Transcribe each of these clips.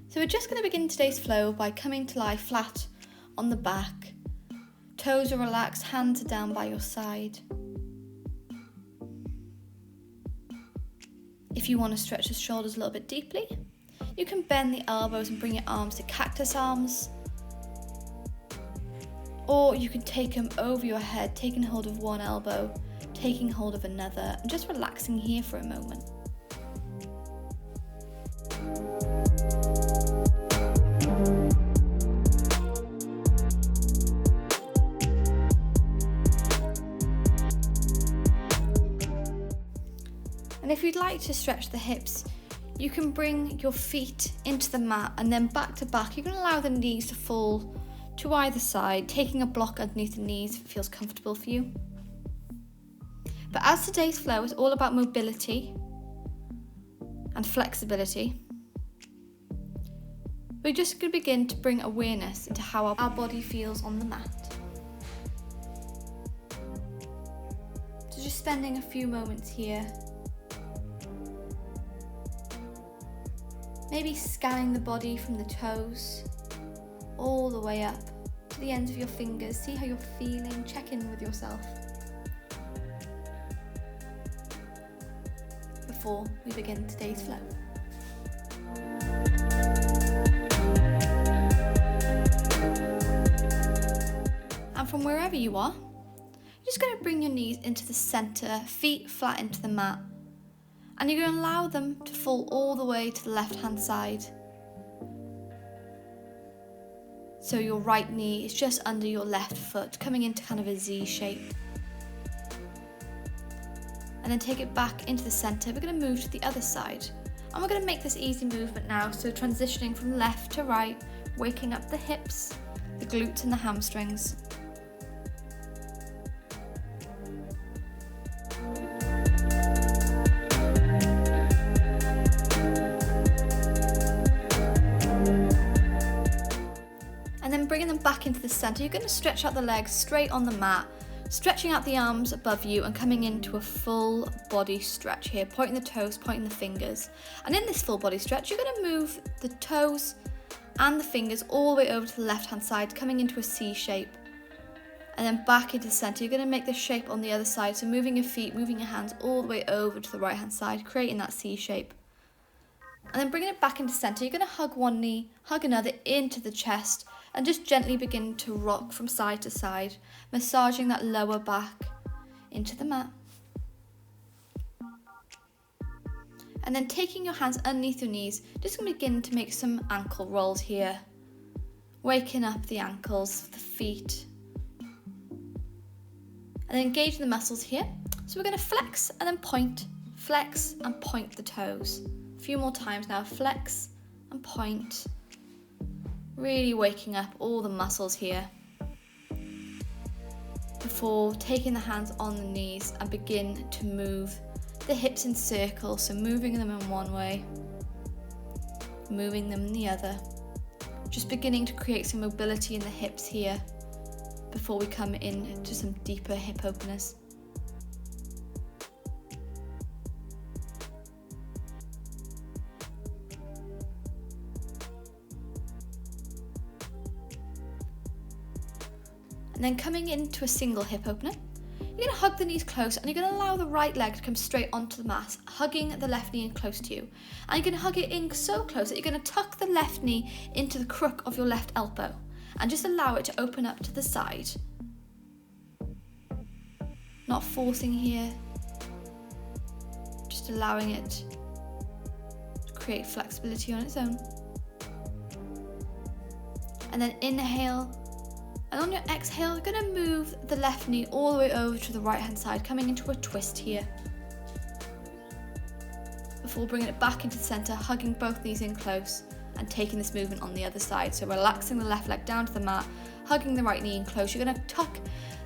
So we're just going to begin today's flow by coming to lie flat on the back. Toes are relaxed, hands are down by your side. If you want to stretch the shoulders a little bit deeply, you can bend the elbows and bring your arms to cactus arms. Or you can take them over your head, taking hold of one elbow, taking hold of another, and just relaxing here for a moment. And if you'd like to stretch the hips, you can bring your feet into the mat and then back to back. You can allow the knees to fall to either side, taking a block underneath the knees if it feels comfortable for you. But as today's flow is all about mobility and flexibility, we're just going to begin to bring awareness into how our body feels on the mat. So just spending a few moments here, maybe scanning the body from the toes all the way up to the ends of your fingers. See how you're feeling, check in with yourself before we begin today's flow. And from wherever you are, you're just going to bring your knees into the centre, feet flat into the mat, and you're going to allow them to fall all the way to the left hand side. So your right knee is just under your left foot, coming into kind of a Z shape. And then take it back into the centre. We're going to move to the other side. And we're going to make this easy movement now. So transitioning from left to right, waking up the hips, the glutes and the hamstrings. And then bringing them back into the centre, you're going to stretch out the legs straight on the mat, stretching out the arms above you and coming into a full body stretch here, pointing the toes, pointing the fingers. And in this full body stretch, you're going to move the toes and the fingers all the way over to the left hand side, coming into a C shape. And then back into the centre, you're going to make the shape on the other side, so moving your feet, moving your hands all the way over to the right hand side, creating that C shape. And then bringing it back into centre, you're going to hug one knee, hug another into the chest, and just gently begin to rock from side to side, massaging that lower back into the mat. And then taking your hands underneath your knees, just going to begin to make some ankle rolls here, waking up the ankles, the feet, and then engaging the muscles here. So we're going to flex and then point the toes. A few more times now, flex and point. Really waking up all the muscles here before taking the hands on the knees and begin to move the hips in circles. So moving them in one way, moving them in the other. Just beginning to create some mobility in the hips here before we come into some deeper hip openers. And then coming into a single hip opener, you're going to hug the knees close and you're going to allow the right leg to come straight onto the mat, hugging the left knee in close to you. And you're going to hug it in so close that you're going to tuck the left knee into the crook of your left elbow and just allow it to open up to the side. Not forcing here, just allowing it to create flexibility on its own. And then inhale. And on your exhale, you're going to move the left knee all the way over to the right hand side, coming into a twist here. Before bringing it back into the centre, hugging both knees in close and taking this movement on the other side. So relaxing the left leg down to the mat, hugging the right knee in close. You're going to tuck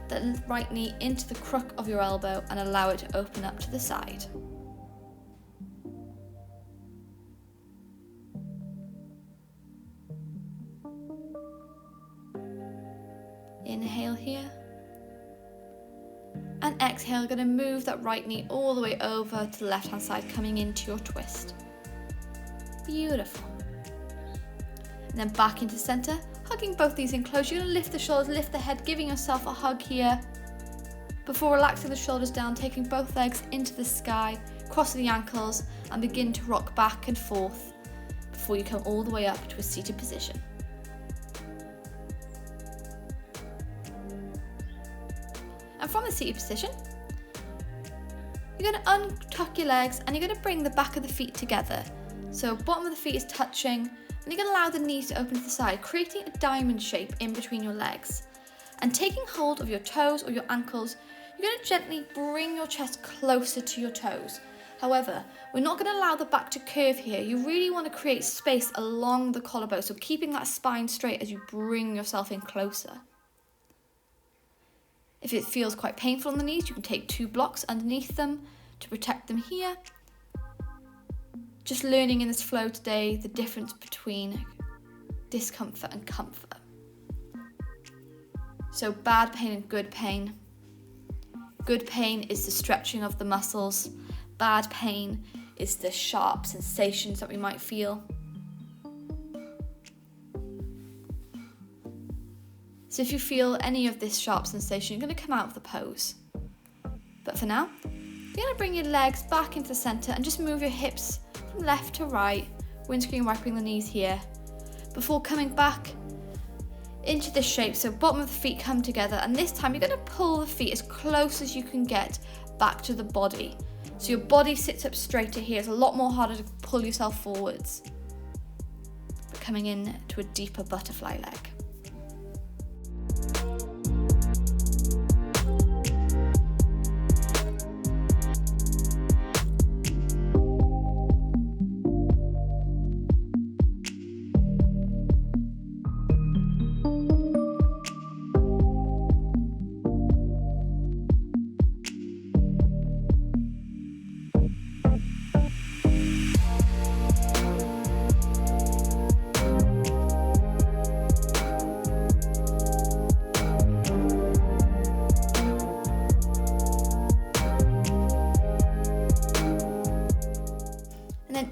the right knee into the crook of your elbow and allow it to open up to the side. Inhale here. And exhale, going to move that right knee all the way over to the left hand side, coming into your twist. Beautiful. And then back into center, hugging both these in close. You're going to lift the shoulders, lift the head, giving yourself a hug here. Before relaxing the shoulders down, taking both legs into the sky, crossing the ankles, and begin to rock back and forth before you come all the way up to a seated position. And from the seated position, you're going to untuck your legs and you're going to bring the back of the feet together. So bottom of the feet is touching, and you're going to allow the knees to open to the side, creating a diamond shape in between your legs. And taking hold of your toes or your ankles, you're going to gently bring your chest closer to your toes. However, we're not going to allow the back to curve here. You really want to create space along the collarbone, so keeping that spine straight as you bring yourself in closer. If it feels quite painful on the knees, you can take 2 blocks underneath them to protect them here. Just learning in this flow today the difference between discomfort and comfort. So bad pain and good pain. Good pain is the stretching of the muscles. Bad pain is the sharp sensations that we might feel. So if you feel any of this sharp sensation, you're going to come out of the pose. But for now, you're going to bring your legs back into the center and just move your hips from left to right, windscreen wiping the knees here, before coming back into this shape. So bottom of the feet come together, and this time you're going to pull the feet as close as you can get back to the body. So your body sits up straighter here. It's a lot more harder to pull yourself forwards. But coming in to a deeper butterfly leg.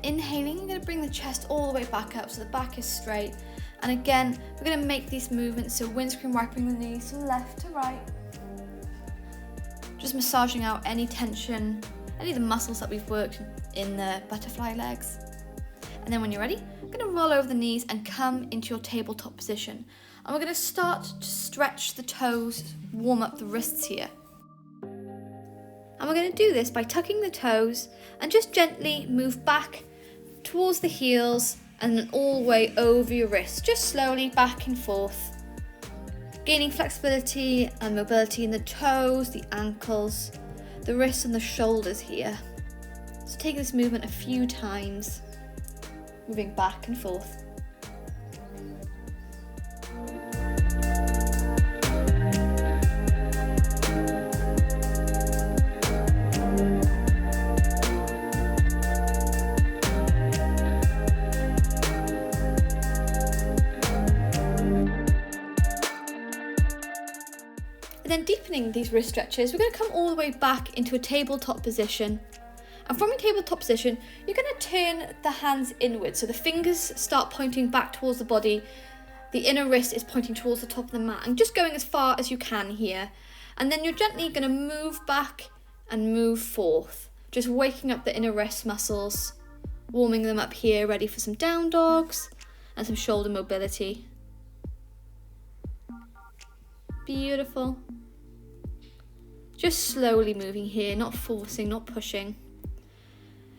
Inhaling, you're going to bring the chest all the way back up so the back is straight. And again, we're going to make these movements, so windscreen wiping the knees from left to right. Just massaging out any tension, any of the muscles that we've worked in the butterfly legs. And then when you're ready, we're going to roll over the knees and come into your tabletop position. And we're going to start to stretch the toes, warm up the wrists here. And we're going to do this by tucking the toes and just gently move back towards the heels and then all the way over your wrists, just slowly back and forth. Gaining flexibility and mobility in the toes, the ankles, the wrists and the shoulders here. So take this movement a few times, moving back and forth. And then deepening these wrist stretches, we're going to come all the way back into a tabletop position. And from your tabletop position, you're going to turn the hands inwards. So the fingers start pointing back towards the body. The inner wrist is pointing towards the top of the mat and just going as far as you can here. And then you're gently going to move back and move forth, just waking up the inner wrist muscles, warming them up here, ready for some down dogs and some shoulder mobility. Beautiful. Just slowly moving here, not forcing, not pushing.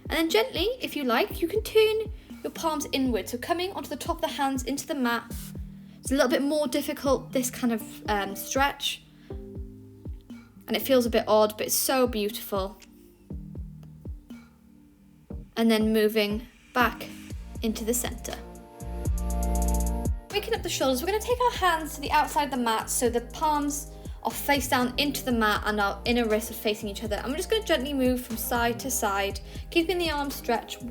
And then gently, if you like, you can turn your palms inward. So coming onto the top of the hands into the mat. It's a little bit more difficult, this kind of stretch. And it feels a bit odd, but it's so beautiful. And then moving back into the center. Waking up the shoulders, we're going to take our hands to the outside of the mat so the palms are face down into the mat and our inner wrists are facing each other. And we're just going to gently move from side to side, keeping the arms stretched,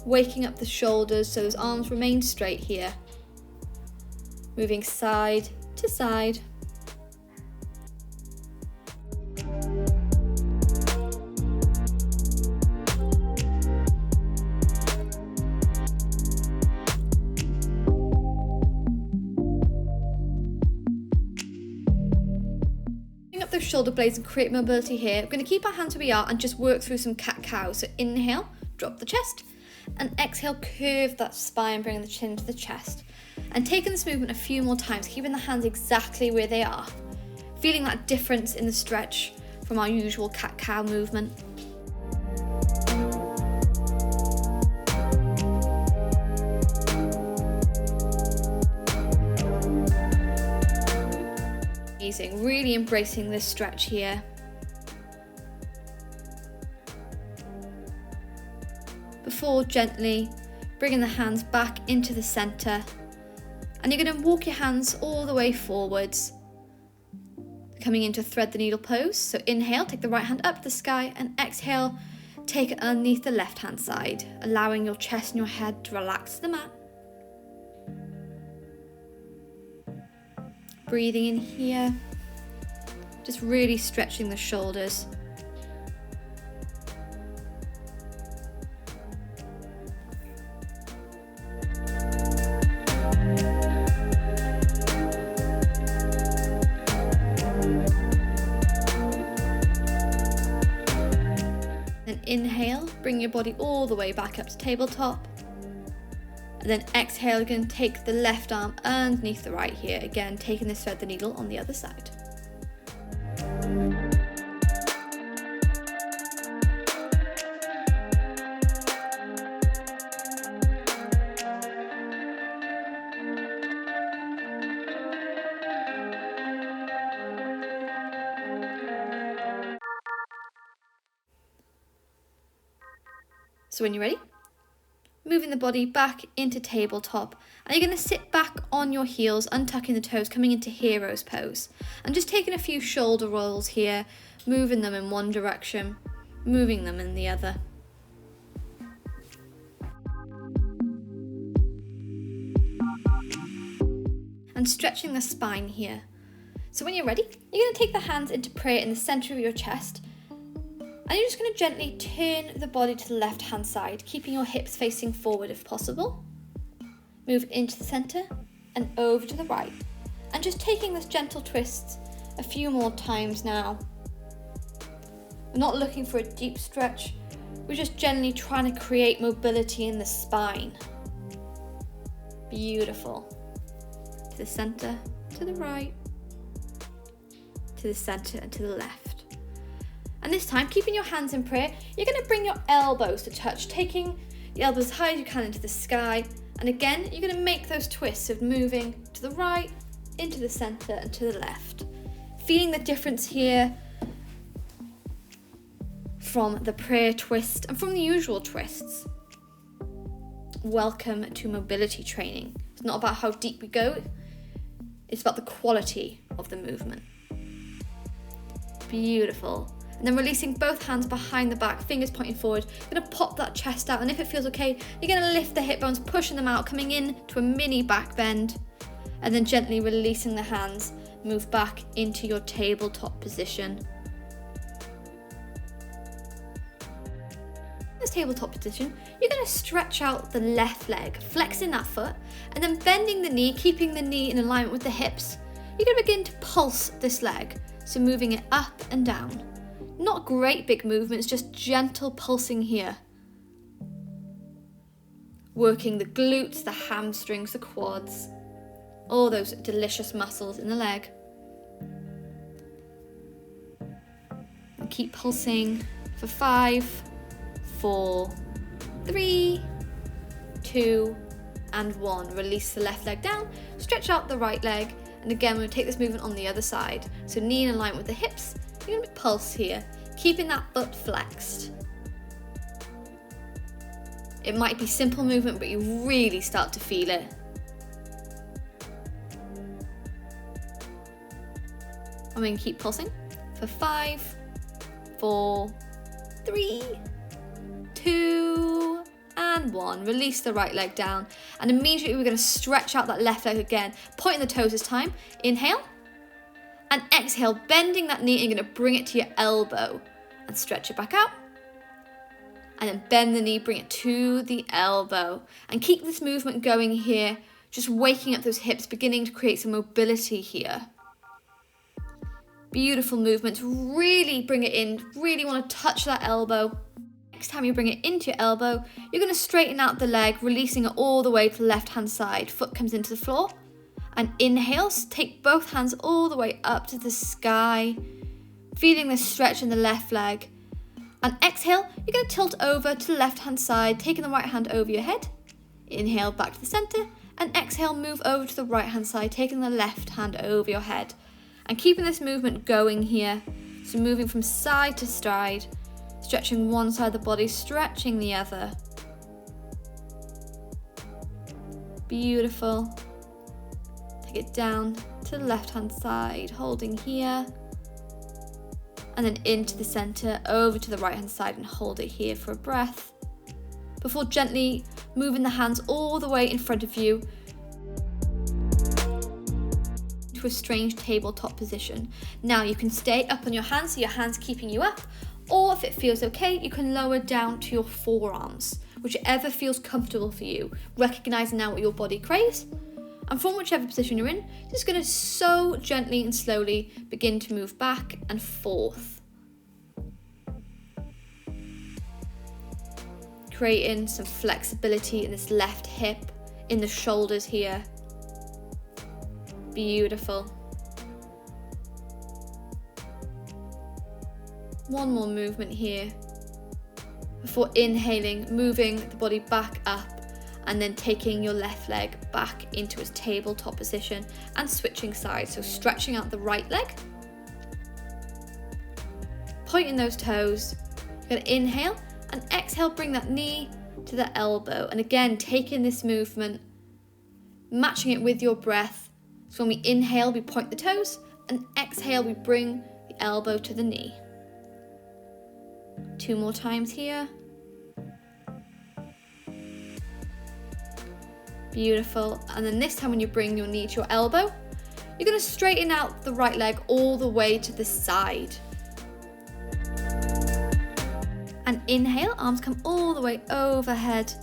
waking up the shoulders so those arms remain straight here. Moving side to side. those shoulder blades and create mobility here, we're going to keep our hands where we are and just work through some cat-cow. So inhale, drop the chest, and exhale, curve that spine, bringing the chin to the chest. And taking this movement a few more times, keeping the hands exactly where they are. Feeling that difference in the stretch from our usual cat-cow movement. Amazing, really embracing this stretch here. Before gently bringing the hands back into the center, and you're going to walk your hands all the way forwards, coming into thread the needle pose. So inhale, take the right hand up to the sky, and exhale, take it underneath the left hand side, allowing your chest and your head to relax to the mat. Breathing in here, just really stretching the shoulders. Then inhale, bring your body all the way back up to tabletop. And then exhale, you're going to take the left arm underneath the right here, again taking this thread the needle on the other side. So when you're ready, moving the body back into tabletop, and you're going to sit back on your heels, untucking the toes, coming into hero's pose, and just taking a few shoulder rolls here, moving them in one direction, moving them in the other. And stretching the spine here. So when you're ready, you're going to take the hands into prayer in the center of your chest, and you're just going to gently turn the body to the left hand side, keeping your hips facing forward if possible. Move into the center and over to the right. And just taking this gentle twist a few more times now. We're not looking for a deep stretch. We're just gently trying to create mobility in the spine. Beautiful. To the center, to the right, to the center and to the left. And this time, keeping your hands in prayer, you're going to bring your elbows to touch, taking the elbows as high as you can into the sky. And again, you're going to make those twists of moving to the right, into the center and to the left. Feeling the difference here from the prayer twist and from the usual twists. Welcome to mobility training. It's not about how deep we go, it's about the quality of the movement. Beautiful. And then releasing both hands behind the back, fingers pointing forward. You're going to pop that chest out, and if it feels okay, you're going to lift the hip bones, pushing them out, coming in to a mini back bend, and then gently releasing the hands, move back into your tabletop position. In this tabletop position, you're going to stretch out the left leg, flexing that foot, and then bending the knee, keeping the knee in alignment with the hips. You're going to begin to pulse this leg, so moving it up and down. Not great big movements, just gentle pulsing here. Working the glutes, the hamstrings, the quads, all those delicious muscles in the leg. And keep pulsing for 5, 4, 3, 2, and 1. Release the left leg down, stretch out the right leg, and again we're going to take this movement on the other side. So knee in alignment with the hips. You're going to pulse here, keeping that butt flexed. It might be simple movement, but you really start to feel it. I'm going to keep pulsing for 5, 4, 3, 2, and 1. Release the right leg down, and immediately we're going to stretch out that left leg again, pointing the toes this time. Inhale. And exhale, bending that knee, and you're going to bring it to your elbow and stretch it back out. And then bend the knee, bring it to the elbow. And keep this movement going here, just waking up those hips, beginning to create some mobility here. Beautiful movements, really bring it in, really want to touch that elbow. Next time you bring it into your elbow, you're going to straighten out the leg, releasing it all the way to the left hand side. Foot comes into the floor. And inhale, take both hands all the way up to the sky, feeling this stretch in the left leg. And exhale, you're going to tilt over to the left hand side, taking the right hand over your head. Inhale back to the center, and exhale, move over to the right hand side, taking the left hand over your head. And keeping this movement going here, so moving from side to side, stretching one side of the body, stretching the other. Beautiful. Take it down to the left hand side, holding here. And then into the center, over to the right hand side, and hold it here for a breath. Before gently moving the hands all the way in front of you to a strange tabletop position. Now you can stay up on your hands, so your hands keeping you up, or if it feels okay, you can lower down to your forearms, whichever feels comfortable for you, recognizing now what your body craves. And from whichever position you're in, just going to so gently and slowly begin to move back and forth. Creating some flexibility in this left hip, in the shoulders here. Beautiful. One more movement here. Before inhaling, moving the body back up, and then taking your left leg back into its tabletop position and switching sides. So stretching out the right leg, pointing those toes. You're going to inhale and exhale, bring that knee to the elbow. And again, taking this movement, matching it with your breath. So when we inhale, we point the toes, and exhale, we bring the elbow to the knee. 2 more times here. Beautiful. And then this time when you bring your knee to your elbow, you're going to straighten out the right leg all the way to the side. And inhale, arms come all the way overhead.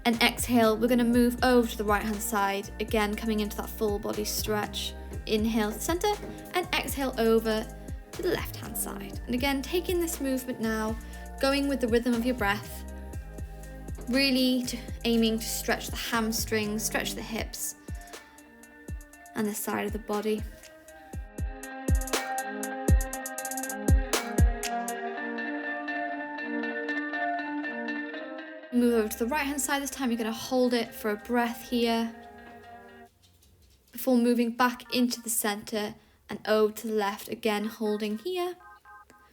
And exhale, we're going to move over to the right hand side, again coming into that full body stretch. Inhale to center, and exhale over to the left hand side. And again, taking this movement now, going with the rhythm of your breath, really aiming to stretch the hamstrings, stretch the hips and the side of the body. Move over to the right hand side. This time you're going to hold it for a breath here before moving back into the center and over to the left, again holding here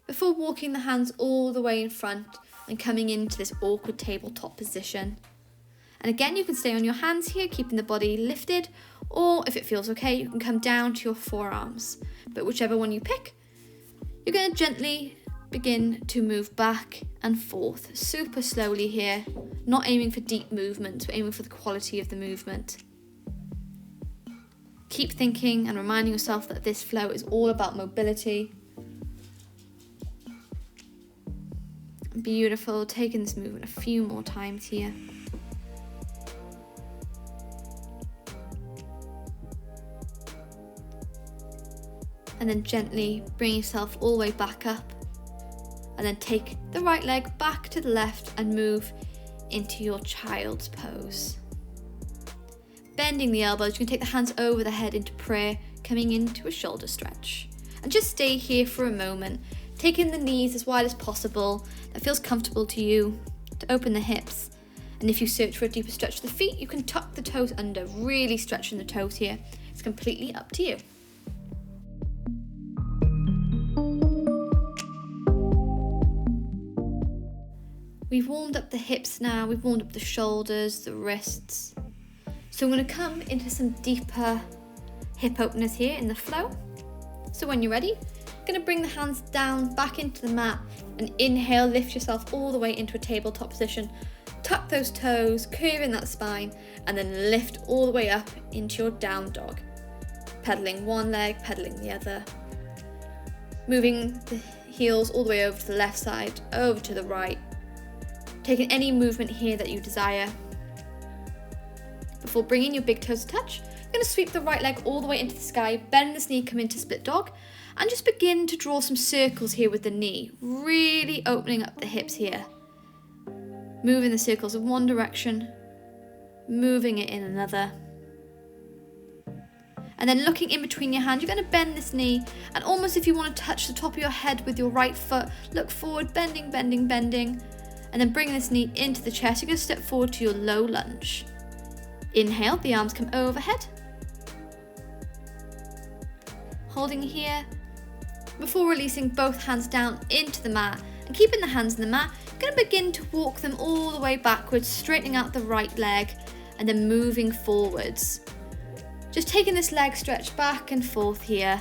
before walking the hands all the way in front and coming into this awkward tabletop position. And again, you can stay on your hands here, keeping the body lifted, or if it feels okay, you can come down to your forearms. But whichever one you pick, you're going to gently begin to move back and forth, super slowly here, not aiming for deep movement, but aiming for the quality of the movement. Keep thinking and reminding yourself that this flow is all about mobility. Beautiful, taking this movement a few more times here. And then gently bring yourself all the way back up. And then take the right leg back to the left and move into your child's pose. Bending the elbows, you can take the hands over the head into prayer, coming into a shoulder stretch. And just stay here for a moment, taking the knees as wide as possible, that feels comfortable to you, to open the hips. And if you search for a deeper stretch of the feet, you can tuck the toes under, really stretching the toes here. It's completely up to you. We've warmed up the hips now, we've warmed up the shoulders, the wrists. So I'm going to come into some deeper hip openers here in the flow. So when you're ready, I'm going to bring the hands down back into the mat and inhale, lift yourself all the way into a tabletop position. Tuck those toes, curving that spine, and then lift all the way up into your down dog. Pedaling one leg, pedaling the other. Moving the heels all the way over to the left side, over to the right. Taking any movement here that you desire. Before bringing your big toes to touch, You're going to sweep the right leg all the way into the sky, bend this knee, come into split dog, and just begin to draw some circles here with the knee, really opening up the hips here. Moving the circles in one direction, moving it in another. And then looking in between your hands, you're going to bend this knee, and almost if you want to touch the top of your head with your right foot, look forward, bending, bending, bending, and then bring this knee into the chest. You're going to step forward to your low lunge. Inhale, the arms come overhead. Holding here, before releasing both hands down into the mat, and keeping the hands in the mat, you're going to begin to walk them all the way backwards, straightening out the right leg, and then moving forwards. Just taking this leg stretch back and forth here.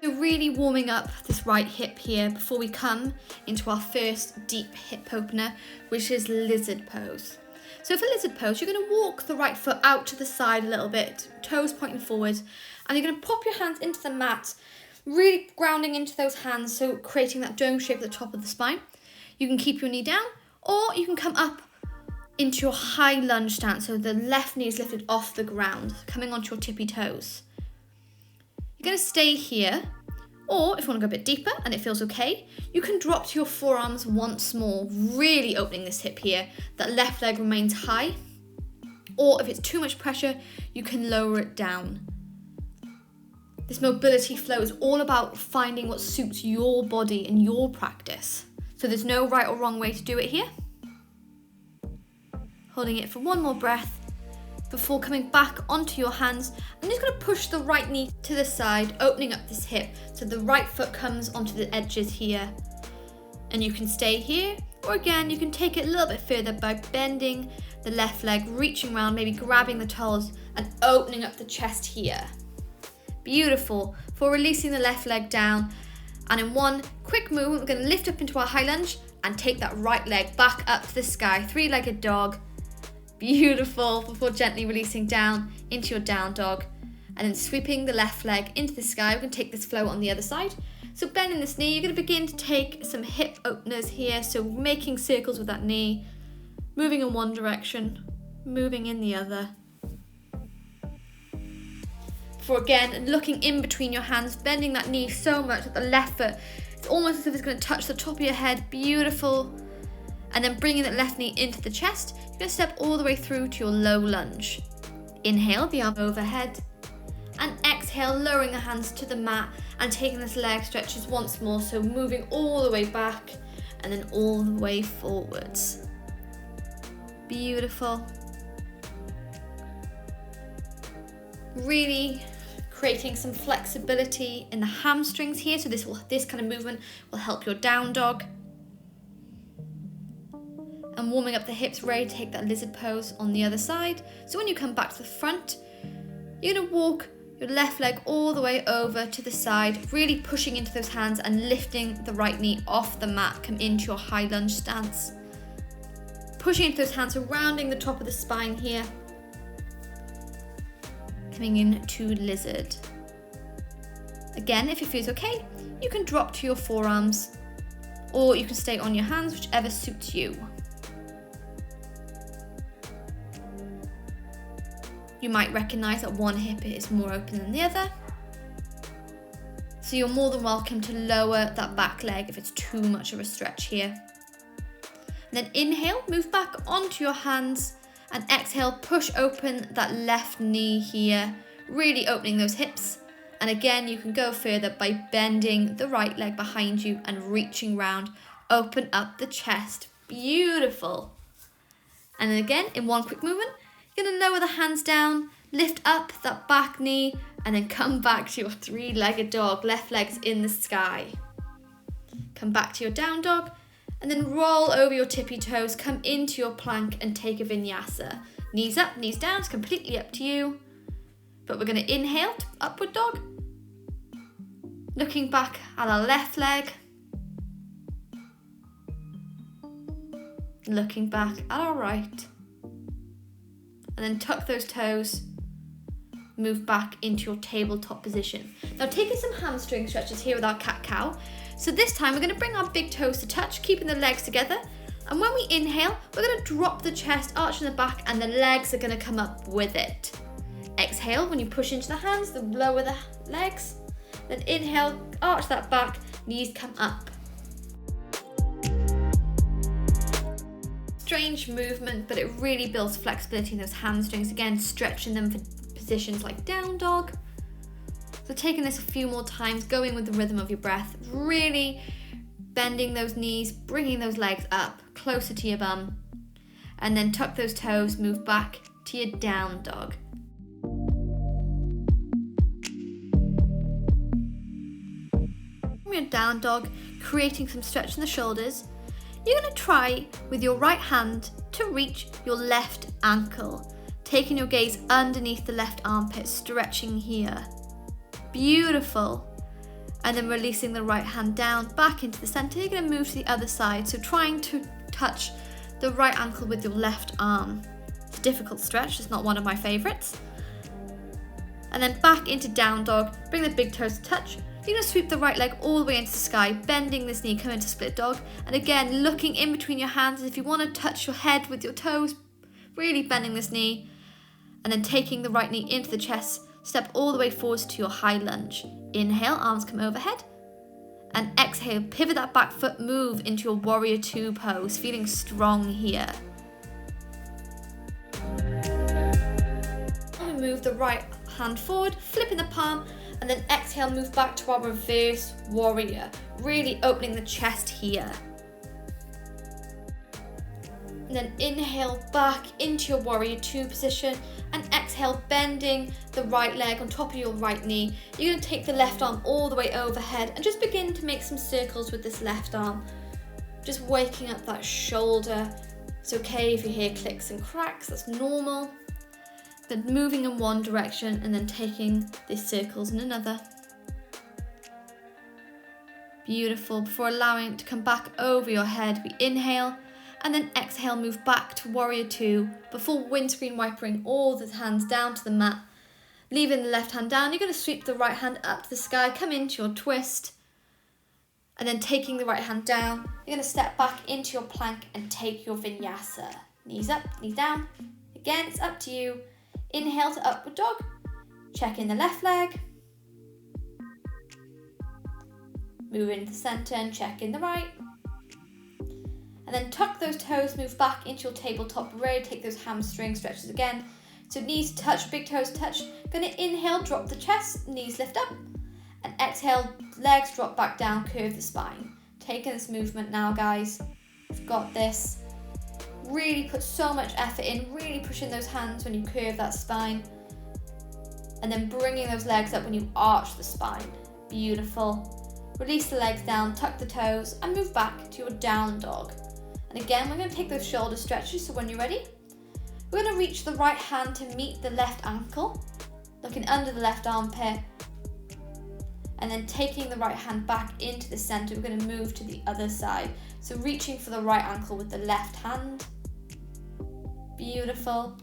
So really warming up this right hip here before we come into our first deep hip opener, which is lizard pose. So for lizard pose, you're going to walk the right foot out to the side a little bit, toes pointing forward, and you're going to pop your hands into the mat, really grounding into those hands, so creating that dome shape at the top of the spine. You can keep your knee down, or you can come up into your high lunge stance, so the left knee is lifted off the ground, coming onto your tippy toes. You're going to stay here, or if you want to go a bit deeper and it feels okay, you can drop to your forearms once more, really opening this hip here. That left leg remains high, or if it's too much pressure, you can lower it down. This mobility flow is all about finding what suits your body and your practice. So there's no right or wrong way to do it here. Holding it for one more breath before coming back onto your hands. I'm just going to push the right knee to the side, opening up this hip so the right foot comes onto the edges here. And you can stay here, or again, you can take it a little bit further by bending the left leg, reaching around, maybe grabbing the toes and opening up the chest here. Beautiful. For releasing the left leg down, and in one quick movement, we're going to lift up into our high lunge and take that right leg back up to the sky, three-legged dog. Beautiful, before gently releasing down into your down dog, and then sweeping the left leg into the sky. We can take this flow on the other side. So bending this knee, you're going to begin to take some hip openers here, so making circles with that knee, moving in one direction, moving in the other. For again, looking in between your hands, bending that knee so much that the left foot, it's almost as if it's going to touch the top of your head. Beautiful. And then bringing that left knee into the chest, you're going to step all the way through to your low lunge. Inhale, the arm overhead, and exhale, lowering the hands to the mat and taking this leg stretches once more, so moving all the way back and then all the way forwards. Beautiful. Really creating some flexibility in the hamstrings here, so this kind of movement will help your down dog. And warming up the hips, ready to take that lizard pose on the other side. So when you come back to the front, you're going to walk your left leg all the way over to the side, really pushing into those hands and lifting the right knee off the mat. Come into your high lunge stance. Pushing into those hands, so rounding the top of the spine here. Coming into lizard. Again, if it feels okay, you can drop to your forearms, or you can stay on your hands, whichever suits you. You might recognize that one hip is more open than the other. So you're more than welcome to lower that back leg if it's too much of a stretch here. And then inhale, move back onto your hands, and exhale, push open that left knee here, really opening those hips. And again, you can go further by bending the right leg behind you and reaching round, open up the chest. Beautiful. And then again, in one quick movement, you're going to lower the hands down, lift up that back knee, and then come back to your three-legged dog. Left leg's in the sky. Come back to your down dog, and then roll over your tippy toes, come into your plank and take a vinyasa. Knees up, knees down, it's completely up to you. But we're going to inhale to upward dog. Looking back at our left leg. Looking back at our right. And then tuck those toes, move back into your tabletop position. Now taking some hamstring stretches here with our cat-cow. So this time we're going to bring our big toes to touch, keeping the legs together, and And when we inhale, we're going to drop the chest, arch in the back, and the legs are going to come up with it. Exhale, when you push into the hands, the lower the legs. Then inhale, arch that back, knees come up. Strange movement, but it really builds flexibility in those hamstrings. Again, stretching them for positions like down dog. So taking this a few more times, going with the rhythm of your breath, really bending those knees, bringing those legs up closer to your bum, and then tuck those toes, move back to your down dog. From your down dog, creating some stretch in the shoulders, you're going to try with your right hand to reach your left ankle, taking your gaze underneath the left armpit, stretching here. Beautiful. And then releasing the right hand down, back into the center. You're going to move to the other side, so trying to touch the right ankle with your left arm. It's a difficult stretch, it's not one of my favorites. And then back into down dog, bring the big toes to touch. You're going to sweep the right leg all the way into the sky, bending this knee, come into split dog. And again, looking in between your hands as if you want to touch your head with your toes, really bending this knee. And then taking the right knee into the chest, step all the way forwards to your high lunge. Inhale, arms come overhead. And exhale, pivot that back foot, move into your warrior two pose, feeling strong here. And move the right hand forward, flipping the palm, and then exhale, move back to our reverse warrior, really opening the chest here. And then inhale back into your warrior two position, and exhale, bending the right leg on top of your right knee. You're going to take the left arm all the way overhead and just begin to make some circles with this left arm. Just waking up that shoulder. It's okay if you hear clicks and cracks, that's normal. Then moving in one direction and then taking these circles in another. Beautiful. Before allowing it to come back over your head, we inhale. And then exhale, move back to warrior two before windscreen wipering all the hands down to the mat. Leaving the left hand down, you're going to sweep the right hand up to the sky, come into your twist. And then taking the right hand down, you're going to step back into your plank and take your vinyasa. Knees up, knees down. Again, it's up to you. Inhale to upward dog. Check in the left leg. Move into the center and check in the right. And then tuck those toes, move back into your tabletop, ready to take those hamstring stretches again. So knees touch, big toes touch. Gonna inhale, drop the chest, knees lift up. And exhale, legs drop back down, curve the spine. Taking this movement now, guys. You've got this. Really put so much effort in, really pushing those hands when you curve that spine. And then bringing those legs up when you arch the spine. Beautiful. Release the legs down, tuck the toes, and move back to your down dog. And again, we're going to take those shoulder stretches, so when you're ready, we're going to reach the right hand to meet the left ankle, looking under the left armpit, and then taking the right hand back into the center, we're going to move to the other side. So reaching for the right ankle with the left hand. Beautiful.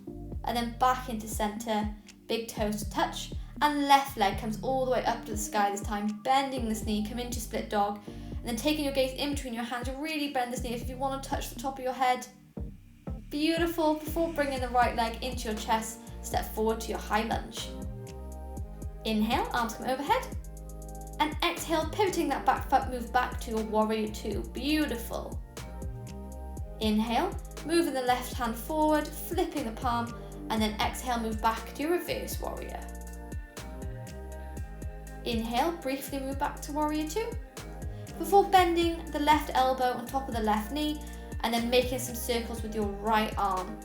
And then back into center, big toes to touch, and left leg comes all the way up to the sky this time, bending this knee, come into split dog, and then taking your gaze in between your hands, really bend this knee if you want to touch the top of your head. Beautiful. Before bringing the right leg into your chest, step forward to your high lunge. Inhale, arms come overhead, and exhale, pivoting that back foot, move back to your warrior two. Beautiful. Inhale, moving the left hand forward, flipping the palm, and then exhale, move back to your reverse warrior. Inhale, briefly move back to warrior two, before bending the left elbow on top of the left knee, and then making some circles with your right arm.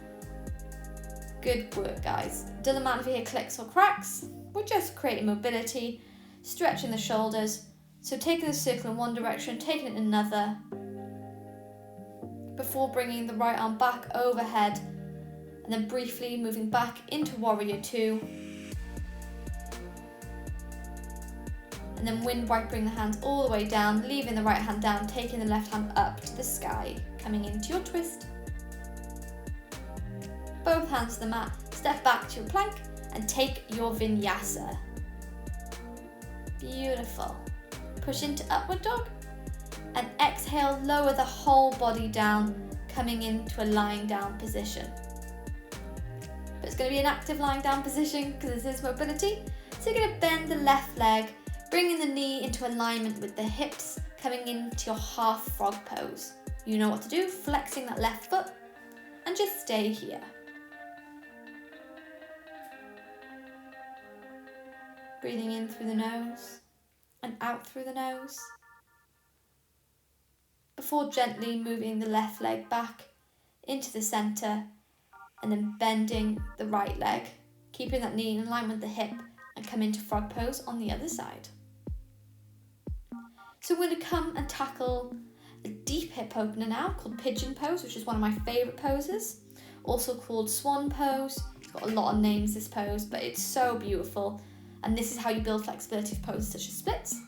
Good work, guys. Doesn't matter if you hear clicks or cracks, we're just creating mobility, stretching the shoulders. So taking the circle in one direction, taking it in another, before bringing the right arm back overhead, and then briefly moving back into warrior two. And then wind wipering the hands all the way down, leaving the right hand down, taking the left hand up to the sky, coming into your twist. Both hands to the mat, step back to your plank, and take your vinyasa. Beautiful. Push into upward dog, and exhale, lower the whole body down, coming into a lying down position. But it's going to be an active lying down position because this is mobility. So you're going to bend the left leg, bringing the knee into alignment with the hips, coming into your half frog pose. You know what to do, flexing that left foot, and just stay here. Breathing in through the nose and out through the nose. Before gently moving the left leg back into the centre and then bending the right leg, keeping that knee in alignment with the hip, and come into frog pose on the other side. So we're going to come and tackle a deep hip opener now called pigeon pose, which is one of my favourite poses, also called swan pose. It's got a lot of names, this pose, but it's so beautiful, and this is how you build flexibility for poses such as splits.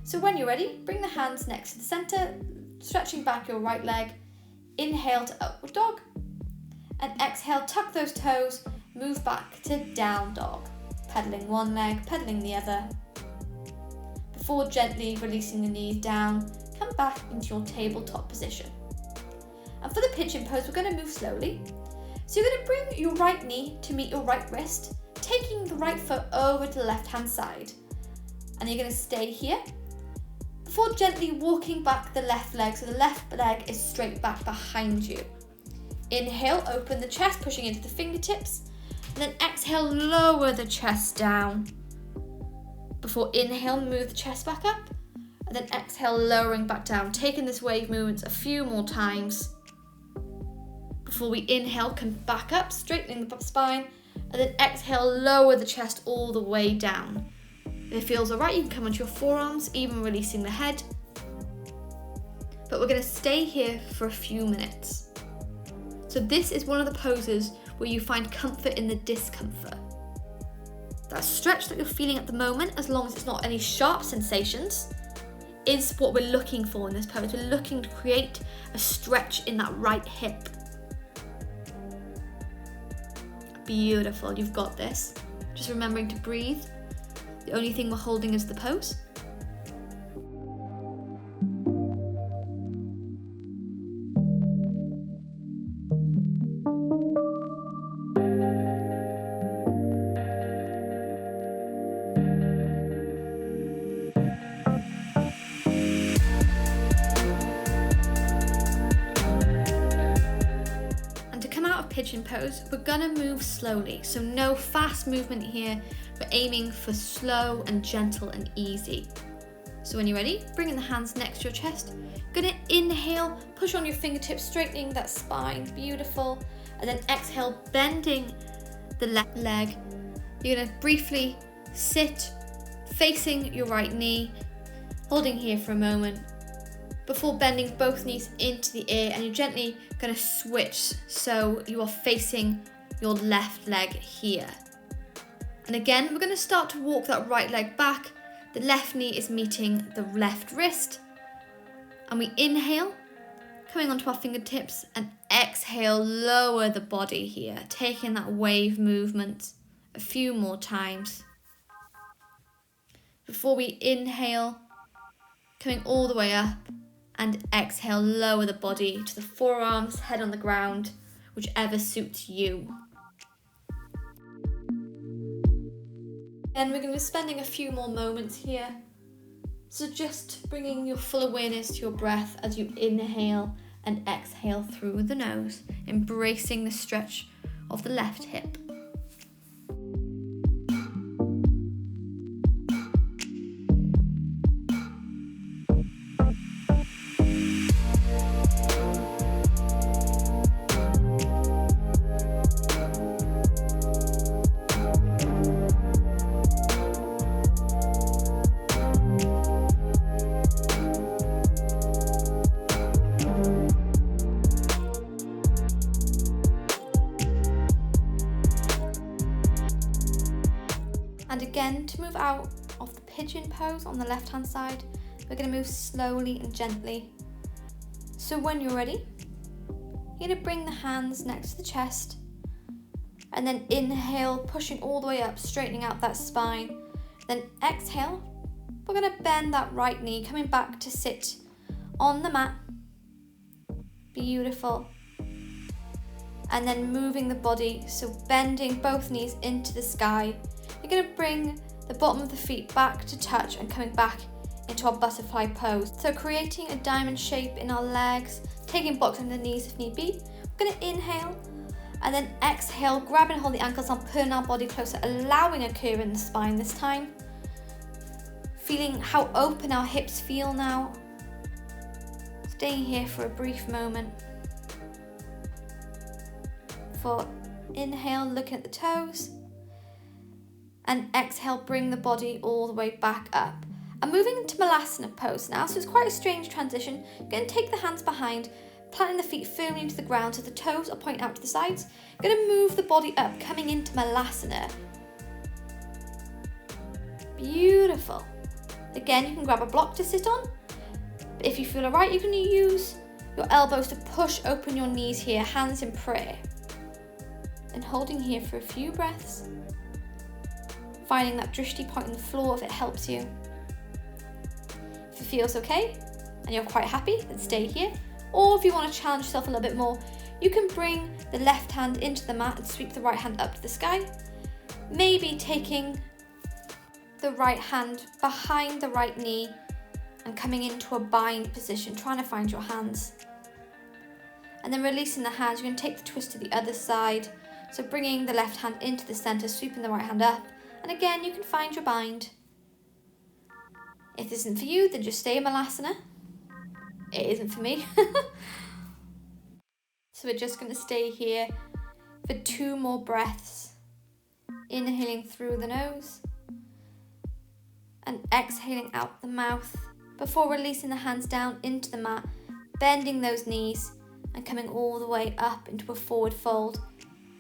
So when you're ready, bring the hands next to the centre, stretching back your right leg. Inhale to upward dog, and exhale, tuck those toes, move back to down dog, pedaling one leg, pedaling the other. Before gently releasing the knees down, come back into your tabletop position. And for the pigeon pose, we're going to move slowly. So you're going to bring your right knee to meet your right wrist, taking the right foot over to the left hand side. And you're going to stay here. Before gently walking back the left leg, so the left leg is straight back behind you. Inhale, open the chest, pushing into the fingertips. And then exhale, lower the chest down. Before inhale, move the chest back up. And then exhale, lowering back down, taking this wave movement a few more times. Before we inhale, come back up, straightening the spine. And then exhale, lower the chest all the way down. If it feels alright, you can come onto your forearms, even releasing the head. But we're going to stay here for a few minutes. So this is one of the poses where you find comfort in the discomfort. That stretch that you're feeling at the moment, as long as it's not any sharp sensations, is what we're looking for in this pose. We're looking to create a stretch in that right hip. Beautiful, you've got this. Just remembering to breathe. The only thing we're holding is the pose. Pigeon pose, we're gonna move slowly, so no fast movement here. We're aiming for slow and gentle and easy. So when you're ready, bring in the hands next to your chest. Gonna inhale, push on your fingertips, straightening that spine, beautiful. And then exhale, bending the left leg. You're gonna briefly sit, facing your right knee, holding here for a moment, before bending both knees into the air, and you're gently going to switch so you are facing your left leg here. And again, we're going to start to walk that right leg back. The left knee is meeting the left wrist. And we inhale, coming onto our fingertips, and exhale, lower the body here, taking that wave movement a few more times. Before we inhale, coming all the way up, and exhale, lower the body to the forearms, head on the ground, whichever suits you. And we're going to be spending a few more moments here. So just bringing your full awareness to your breath as you inhale and exhale through the nose, embracing the stretch of the left hip. And again, to move out of the pigeon pose on the left hand side, we're going to move slowly and gently. So when you're ready, you're going to bring the hands next to the chest, and then inhale, pushing all the way up, straightening out that spine. Then exhale, we're going to bend that right knee, coming back to sit on the mat. Beautiful. And then moving the body, so bending both knees into the sky. You're going to bring the bottom of the feet back to touch and coming back into our butterfly pose. So creating a diamond shape in our legs, taking blocks under the knees if need be. We're going to inhale and then exhale, grab and hold the ankles and pulling our body closer, allowing a curve in the spine this time. Feeling how open our hips feel now. Staying here for a brief moment. For inhale, looking at the toes, and exhale, bring the body all the way back up. I'm moving into Malasana pose now, so it's quite a strange transition. You're going to take the hands behind, planting the feet firmly into the ground so the toes are pointing out to the sides. You're going to move the body up, coming into Malasana. Beautiful. Again, you can grab a block to sit on. But if you feel alright, you can use your elbows to push open your knees here, hands in prayer. And holding here for a few breaths. Finding that drishti point on the floor if it helps you. If it feels okay and you're quite happy, then stay here. Or if you want to challenge yourself a little bit more, you can bring the left hand into the mat and sweep the right hand up to the sky. Maybe taking the right hand behind the right knee and coming into a bind position, trying to find your hands. And then releasing the hands, you're going to take the twist to the other side. So bringing the left hand into the center, sweeping the right hand up. And again, you can find your bind. If this isn't for you, then just stay in Malasana. It isn't for me. So we're just going to stay here for 2 more breaths. Inhaling through the nose. And exhaling out the mouth. Before releasing the hands down into the mat, bending those knees and coming all the way up into a forward fold.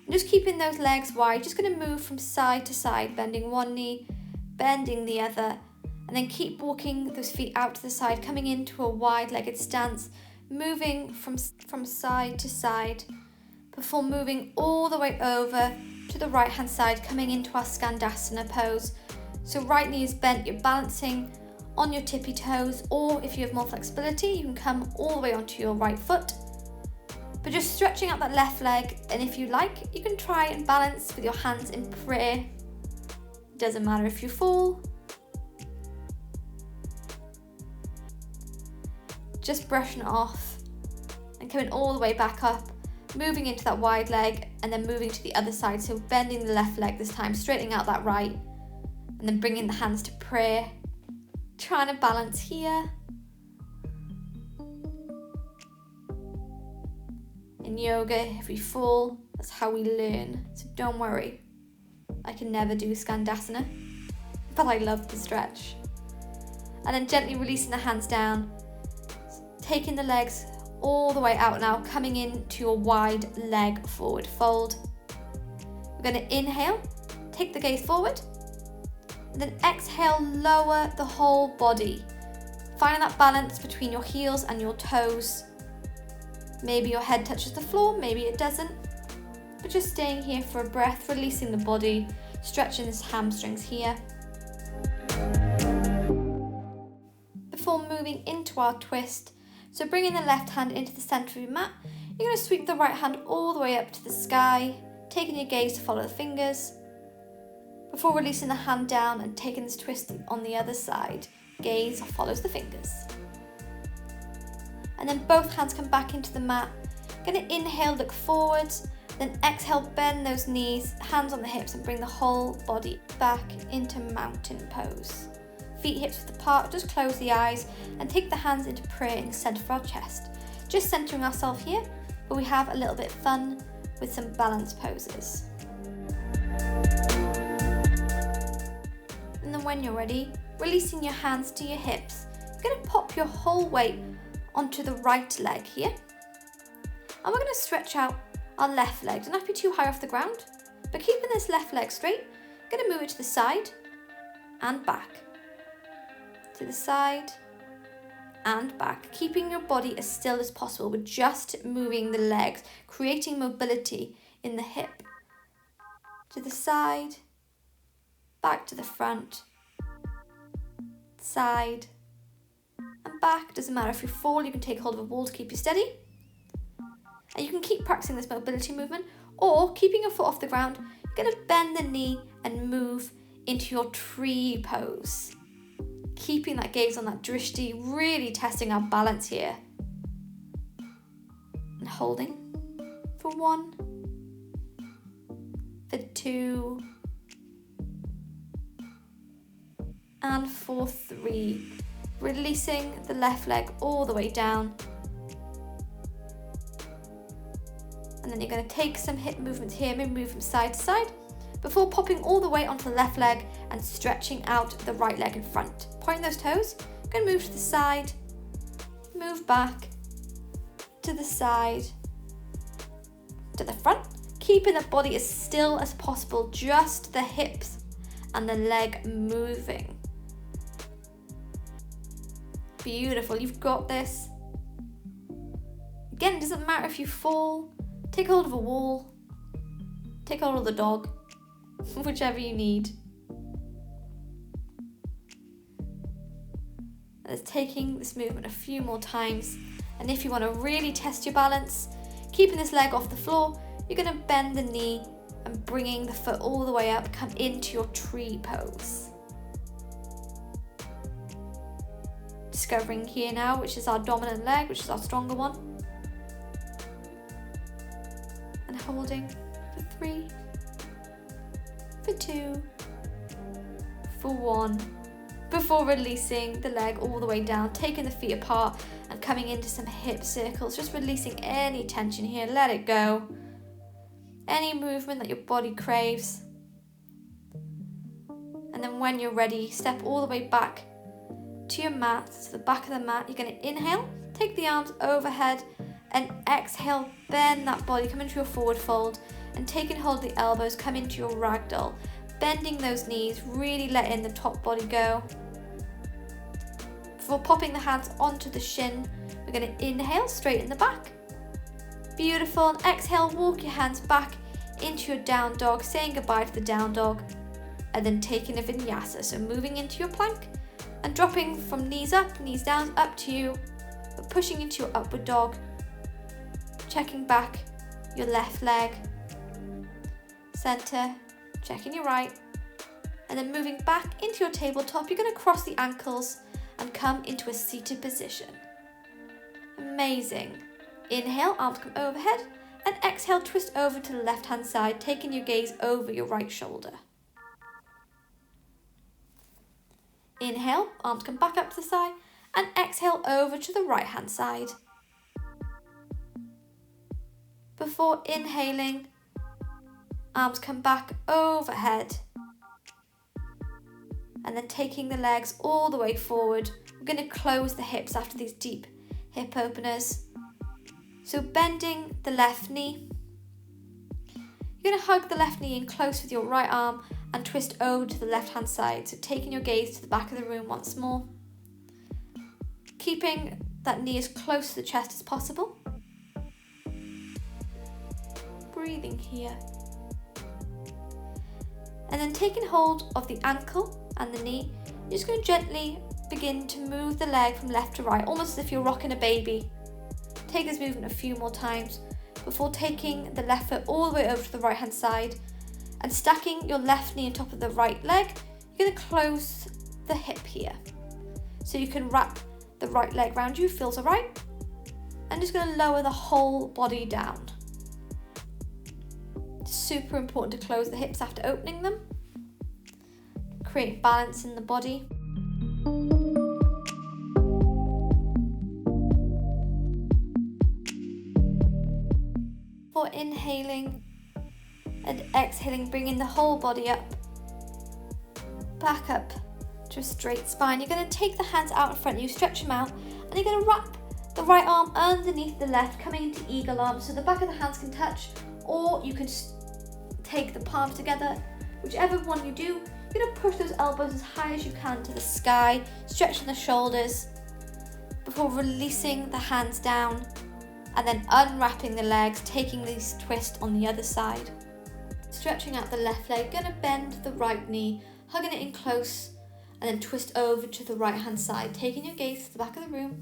And just keeping those legs wide, just going to move from side to side, bending one knee, bending the other, and then keep walking those feet out to the side, coming into a wide-legged stance, moving from side to side, before moving all the way over to the right-hand side, coming into our Skandasana pose. So right knee is bent, you're balancing on your tippy toes, or if you have more flexibility, you can come all the way onto your right foot. But just stretching out that left leg, and if you like, you can try and balance with your hands in prayer. Doesn't matter if you fall. Just brushing it off and coming all the way back up, moving into that wide leg and then moving to the other side. So bending the left leg this time, straightening out that right, and then bringing the hands to prayer. Trying to balance here. In yoga, if we fall, that's how we learn. So don't worry. I can never do Skandasana, but I love the stretch. And then gently releasing the hands down, taking the legs all the way out now, coming into your wide leg forward fold. We're going to inhale, take the gaze forward, and then exhale, lower the whole body. Finding that balance between your heels and your toes. Maybe your head touches the floor, maybe it doesn't. But just staying here for a breath, releasing the body, stretching the hamstrings here. Before moving into our twist, so bringing the left hand into the center of your mat, you're going to sweep the right hand all the way up to the sky, taking your gaze to follow the fingers. Before releasing the hand down and taking this twist on the other side, gaze follows the fingers. And then both hands come back into the mat. Going to inhale, look forwards, then exhale, bend those knees, hands on the hips, and bring the whole body back into mountain pose. Feet hips width apart, just close the eyes and take the hands into prayer in the center of our chest. Just centering ourselves here, but we have a little bit of fun with some balance poses. And then when you're ready, releasing your hands to your hips, you're going to pop your whole weight onto the right leg here. And we're going to stretch out our left leg. Don't have to be too high off the ground, but keeping this left leg straight, going to move it to the side and back. To the side and back, keeping your body as still as possible with just moving the legs, creating mobility in the hip. To the side, back to the front, side and back. Doesn't matter if you fall, you can take hold of a wall to keep you steady. And you can keep practicing this mobility movement, or keeping your foot off the ground, you're going to bend the knee and move into your tree pose. Keeping that gaze on that drishti, really testing our balance here. And holding for 1, for 2, and for 3. Releasing the left leg all the way down. And then you're going to take some hip movements here, maybe move from side to side, before popping all the way onto the left leg and stretching out the right leg in front. Point those toes, you're going to move to the side, move back, to the side, to the front, keeping the body as still as possible, just the hips and the leg moving. Beautiful, you've got this. Again, it doesn't matter if you fall, take hold of a wall, take hold of the dog, whichever you need. And taking this movement a few more times. And if you want to really test your balance, keeping this leg off the floor, you're going to bend the knee and bringing the foot all the way up, come into your tree pose. Discovering here now, which is our dominant leg, which is our stronger one. And holding for 3, for 2, for 1, before releasing the leg all the way down, taking the feet apart and coming into some hip circles, just releasing any tension here, let it go. Any movement that your body craves. And then when you're ready, step all the way back to your mat, to the back of the mat. You're going to inhale, take the arms overhead, and exhale, bend that body, come into your forward fold, and taking hold of the elbows, come into your ragdoll, bending those knees, really letting the top body go. Before popping the hands onto the shin, we're going to inhale, straighten the back. Beautiful, and exhale, walk your hands back into your down dog, saying goodbye to the down dog, and then taking a vinyasa, so moving into your plank, and dropping from knees up, knees down, up to you, but pushing into your upward dog, checking back your left leg, center, checking your right, and then moving back into your tabletop. You're going to cross the ankles and come into a seated position. Amazing. Inhale, arms come overhead, and exhale, twist over to the left hand side, taking your gaze over your right shoulder. Inhale, arms come back up to the side, and exhale over to the right hand side. Before inhaling, arms come back overhead, and then taking the legs all the way forward. We're going to close the hips after these deep hip openers. So bending the left knee, you're going to hug the left knee in close with your right arm and twist over to the left hand side. So taking your gaze to the back of the room once more, keeping that knee as close to the chest as possible. Breathing here. And then taking hold of the ankle and the knee, you're just going to gently begin to move the leg from left to right, almost as if you're rocking a baby. Take this movement a few more times before taking the left foot all the way over to the right hand side and stacking your left knee on top of the right leg. You're going to close the hip here. So you can wrap the right leg around you, feels alright. And just going to lower the whole body down. Super important to close the hips after opening them. Create balance in the body. For inhaling and exhaling, bringing the whole body up, back up to a straight spine. You're going to take the hands out in front of you, stretch them out, and you're going to wrap the right arm underneath the left, coming into eagle arm, so the back of the hands can touch, or you can take the palms together. Whichever one you do, you're going to push those elbows as high as you can to the sky, stretching the shoulders before releasing the hands down and then unwrapping the legs, taking this twist on the other side. Stretching out the left leg, going to bend the right knee, hugging it in close, and then twist over to the right hand side, taking your gaze to the back of the room,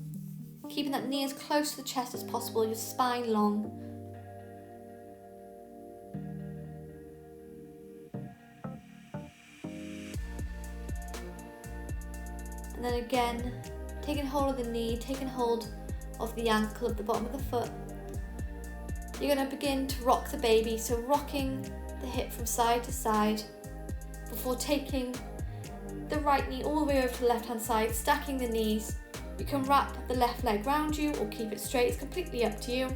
keeping that knee as close to the chest as possible, your spine long, then again, taking hold of the knee, taking hold of the ankle at the bottom of the foot. You're going to begin to rock the baby, so rocking the hip from side to side before taking the right knee all the way over to the left hand side, stacking the knees. You can wrap the left leg round you or keep it straight, it's completely up to you.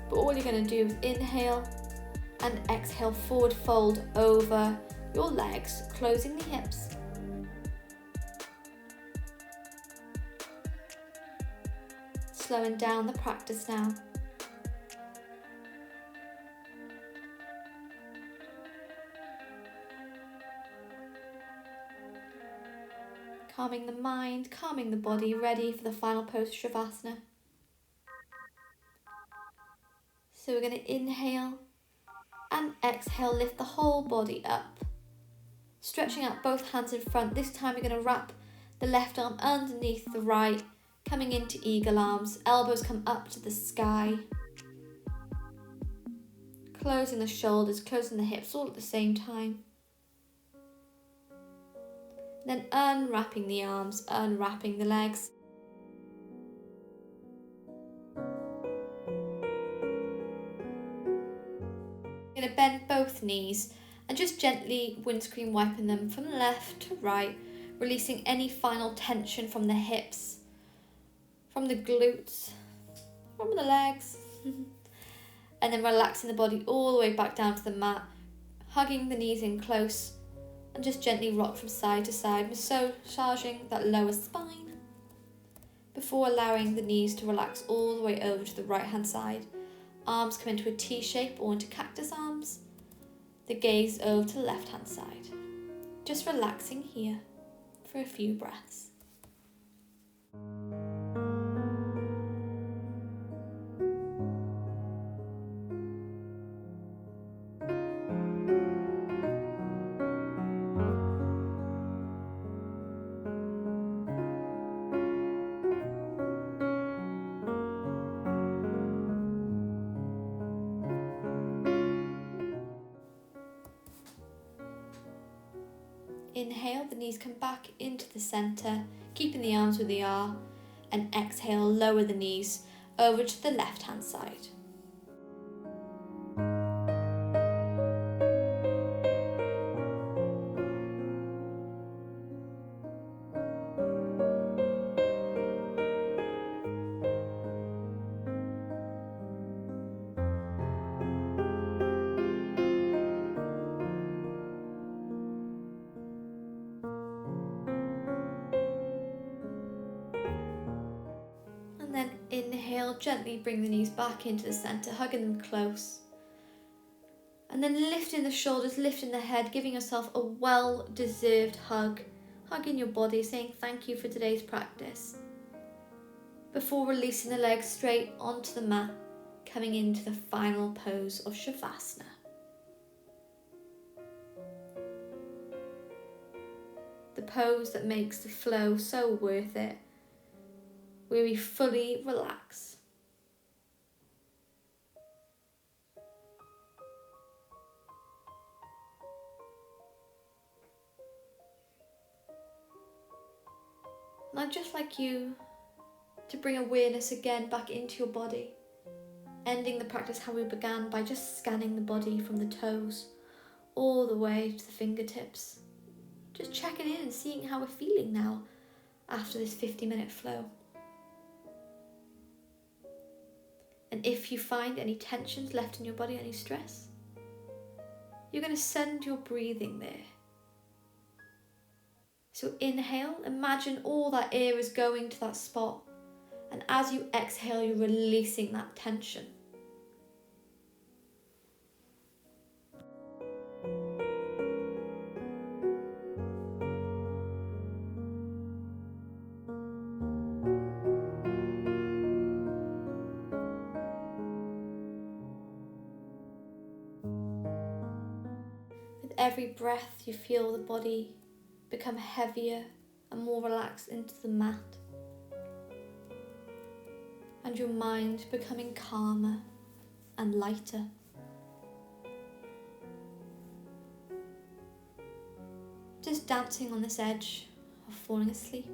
But all you're going to do is inhale and exhale, forward fold over your legs, closing the hips. Slowing down the practice now. Calming the mind, calming the body, ready for the final pose of Shavasana. So we're going to inhale and exhale, lift the whole body up. Stretching out both hands in front. This time you're going to wrap the left arm underneath the right, coming into eagle arms. Elbows come up to the sky. Closing the shoulders, closing the hips all at the same time. Then unwrapping the arms, unwrapping the legs. You're going to bend both knees and just gently windscreen wiping them from left to right, releasing any final tension from the hips, from the glutes, from the legs. And then relaxing the body all the way back down to the mat, hugging the knees in close, and just gently rock from side to side, massaging that lower spine before allowing the knees to relax all the way over to the right hand side. Arms come into a T shape or into cactus arms. The gaze over to the left hand side. Just relaxing here for a few breaths. Inhale, the knees come back into the centre, keeping the arms where they are, and exhale, lower the knees over to the left hand side. And then inhale, gently bring the knees back into the centre, hugging them close. And then lifting the shoulders, lifting the head, giving yourself a well-deserved hug. Hugging your body, saying thank you for today's practice. Before releasing the legs straight onto the mat, coming into the final pose of Shavasana. The pose that makes the flow so worth it, where we fully relax. And I'd just like you to bring awareness again back into your body, ending the practice how we began by just scanning the body from the toes all the way to the fingertips. Just checking in and seeing how we're feeling now after this 50-minute flow. And if you find any tensions left in your body, any stress, you're going to send your breathing there. So inhale, imagine all that air is going to that spot. And as you exhale, you're releasing that tension. With every breath, you feel the body become heavier and more relaxed into the mat, and your mind becoming calmer and lighter. Just dancing on this edge of of falling asleep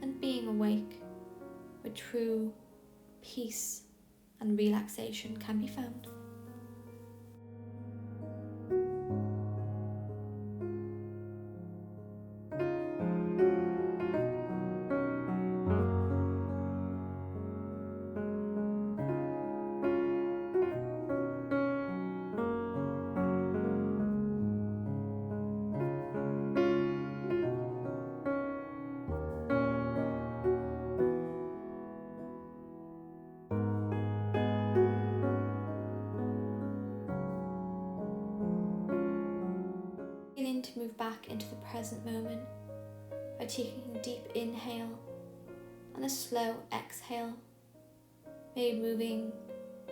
and being awake, where true peace and relaxation can be found. Beginning to move back into the present moment by taking a deep inhale and a slow exhale, maybe moving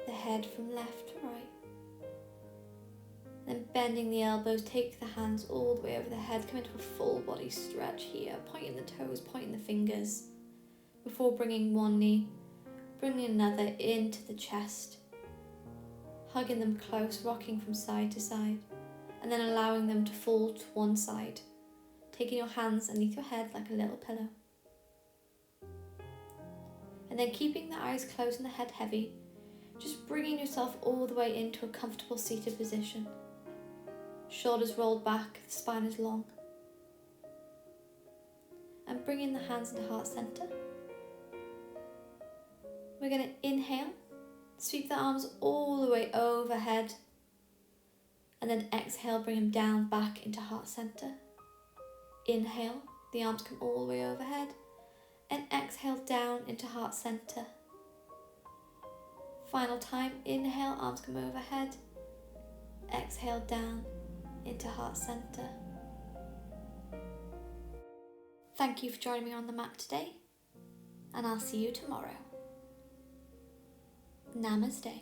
the head from left to right. Then bending the elbows, take the hands all the way over the head, come into a full body stretch here, pointing the toes, pointing the fingers, before bringing one knee, bringing another into the chest, hugging them close, rocking from side to side, and then allowing them to fall to one side, taking your hands underneath your head like a little pillow. And then keeping the eyes closed and the head heavy, just bringing yourself all the way into a comfortable seated position. Shoulders rolled back, the spine is long. And bringing the hands into heart center. We're going to inhale, sweep the arms all the way overhead, and then exhale, bring them down back into heart center. Inhale, the arms come all the way overhead, and exhale down into heart center. Final time, inhale, arms come overhead, exhale down into heart center. Thank you for joining me on the mat today, and I'll see you tomorrow. Namaste.